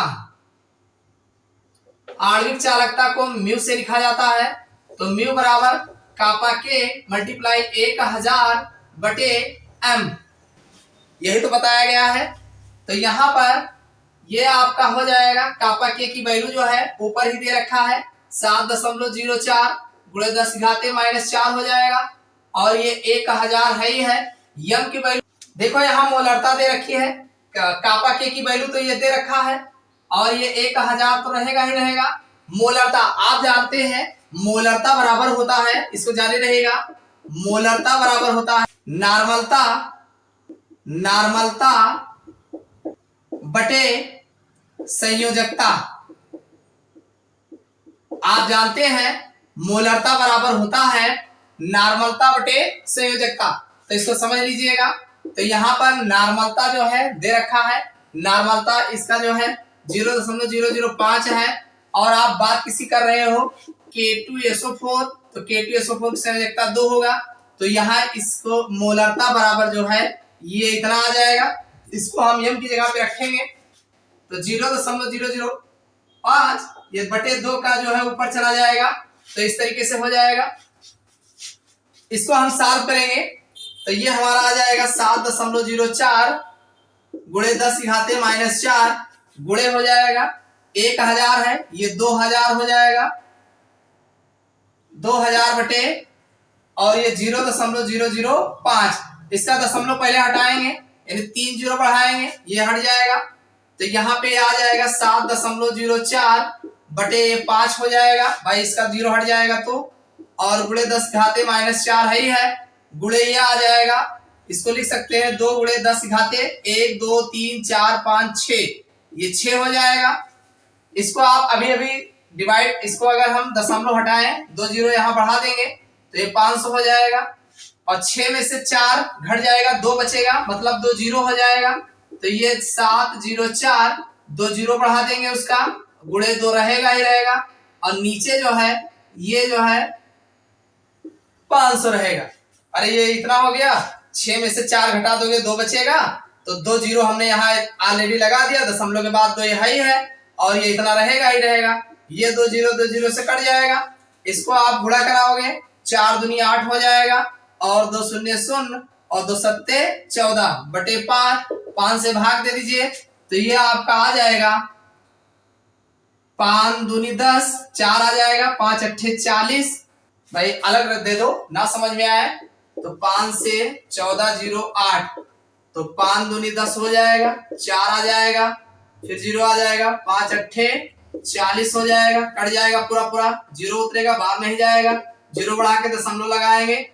आणविक चालकता को म्यू से लिखा जाता है। तो म्यू बराबर कापा के मल्टीप्लाई 1000/m, यही तो बताया गया है। तो यहाँ पर ये आपका हो जाएगा कापा के की वैल्यू जो है ऊपर ही दे रखा है 7.04 गुणे 10 घाते -4 हो जाएगा और ये 1000 है ही है। यम की वैल्यू देखो यहाँ मोलरता दे रखी है, कापा के की वैल्यू तो ये दे रखा है और ये 1000 तो रहेगा ही रहेगा। मोलरता आप जानते हैं मोलरता बराबर होता है, इसको जाने रहेगा, मोलरता बराबर होता है नॉर्मलता बटे संयोजकता। आप जानते हैं मोलरता बराबर होता है नॉर्मलता बटे संयोजकता। तो इसको समझ लीजिएगा। तो यहाँ पर नॉर्मलता जो है दे रखा है, नॉर्मलता इसका जो है 0.005 है, और आप बात किसी कर रहे हो K2SO4, तो K2SO4 की संयोजकता 2 होगा। तो यहाँ इसको मोलरता बराबर जो है ये इतना आ जाएगा। इसको हम m की जगह पे रखेंगे तो 0.005 ये बटे 2 का जो है ऊपर चला जाएगा। तो इस तरीके से हो जाएगा। इसको हम सॉल्व करेंगे तो ये हमारा आ जाएगा 7.04 गुणे 10⁻⁻4 गुणे हो जाएगा 1000 है, ये 2000 हो जाएगा, 2000 बटे और ये 0.005। इसका दशमलव पहले हटाएंगे यानी 3 जीरो बढ़ाएंगे, ये हट जाएगा। तो यहाँ पे आ जाएगा 7.04 बटे 5 हो जाएगा भाई, इसका 0 हट जाएगा तो, और गुणे 10⁻⁻4 है ही है, गुणे ये आ जाएगा। इसको लिख सकते हैं 2 गुणे 10⁻1 2 3 4 5 6, ये 6 हो जाएगा। इसको आप अभी अभी डिवाइड, इसको अगर हम दशमलव हटाएं 2 जीरो यहाँ बढ़ा देंगे तो ये 500 हो जाएगा, और 6 में से 4 घट जाएगा, 2 बचेगा, मतलब 2 जीरो हो जाएगा। तो ये 704, 2 जीरो बढ़ा देंगे उसका, गुणे 2 रहेगा ही रहेगा, और नीचे जो है ये जो है 500 रहेगा। अरे ये इतना हो गया, 6 में से 4 घटा दोगे 2 बचेगा, तो 2 जीरो हमने यहाँ ऑलरेडी लगा दिया, दशमलव के बाद 2 यही है, और ये इतना रहेगा ही रहेगा। ये 2 जीरो से कट जाएगा। इसको आप गुणा कराओगे 4 दूनी 8 हो जाएगा, और 2 शून्य 0 और 2 सत्ते 14 बटे 5 से भाग दे दीजिए तो ये आपका आ जाएगा 5 दूनी 10, 4 आ जाएगा, 5 अट्ठे 40। भाई अलग दे दो ना समझ में आए तो 5 से 14 0 8, तो 5 दूनी 10 हो जाएगा, 4 आ जाएगा, फिर 0 आ जाएगा, 5 अट्ठे 40 हो जाएगा, कट जाएगा पूरा पूरा, 0 उतरेगा, बाहर नहीं जाएगा, 0 बढ़ा के दशमलव लगाएंगे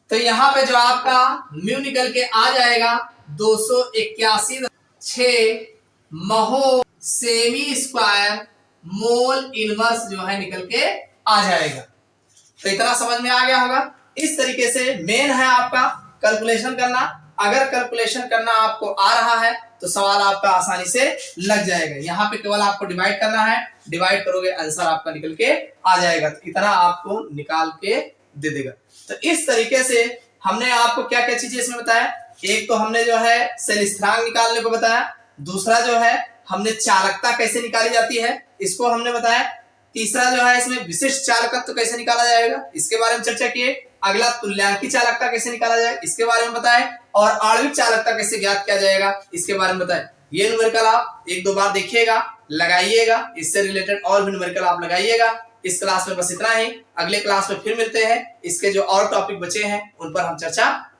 तो यहाँ पे जो आपका म्यू निकल के आ जाएगा 281.6 महो सेमी स्क्वायर मोल इनवर्स जो है निकल के आ जाएगा। तो इतना समझ में आ गया होगा। इस तरीके से मेन है आपका कैलकुलेशन करना। अगर कैलकुलेशन करना आपको आ रहा है तो सवाल आपका आसानी से लग जाएगा। यहाँ पे केवल आपको डिवाइड करना है, डिवाइड करोगे आंसर आपका निकल के आ जाएगा, तो इतना आपको निकाल के दे देगा। तो इस तरीके से हमने आपको क्या क्या चीजें इसमें बताया। एक तो हमने जो है सेल स्थिरांक निकालने को बताया, दूसरा जो है हमने चालकता कैसे निकाली जाती है इसको हमने बताया, तीसरा जो है इसमें विशिष्ट चालकत्व तो कैसे निकाला जाएगा इसके बारे में चर्चा किए, अगला तुल्यांकी चालकता कैसे निकाला जाए इसके बारे में बताए, और आणविक चालकता कैसे ज्ञात किया जाएगा इसके बारे में बताए। ये न्यूमेरिकल आप 1-2 बार देखिएगा, लगाइएगा, इससे रिलेटेड और भी न्यूमेरिकल आप लगाइएगा। इस क्लास में बस इतना ही, अगले क्लास में फिर मिलते हैं। इसके जो और टॉपिक बचे हैं उन पर हम चर्चा